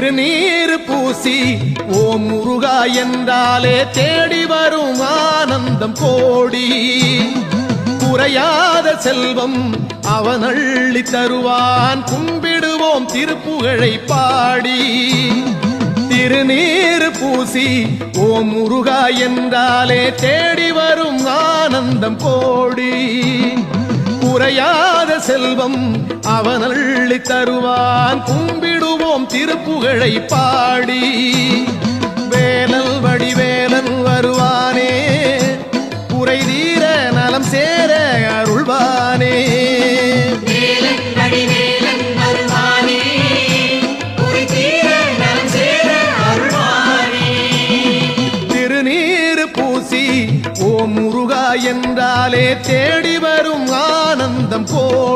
திருநீர் பூசி ஓம் முருகா என்றாலே தேடி வரும் ஆனந்தம் கோடி. குறையாத செல்வம் அவன் அள்ளி தருவான், கும்பிடுவோம் திருப்புகழை பாடி. திருநீர் பூசி ஓம் முருகா என்றாலே தேடி வரும் ஆனந்தம் கோடி. குறையாத செல்வம் அவன் அள்ளி தருவான், கும்பிடுவோம் திருப்புகழை பாடி. வேலல் வடிவேலன் வருவானே, குறை தீர நலம் சேர அருள்வானே. திருநீர் பூசி ஓம் முருகா என்றாலே தேடி வரும் ஆனந்தம் கோடி.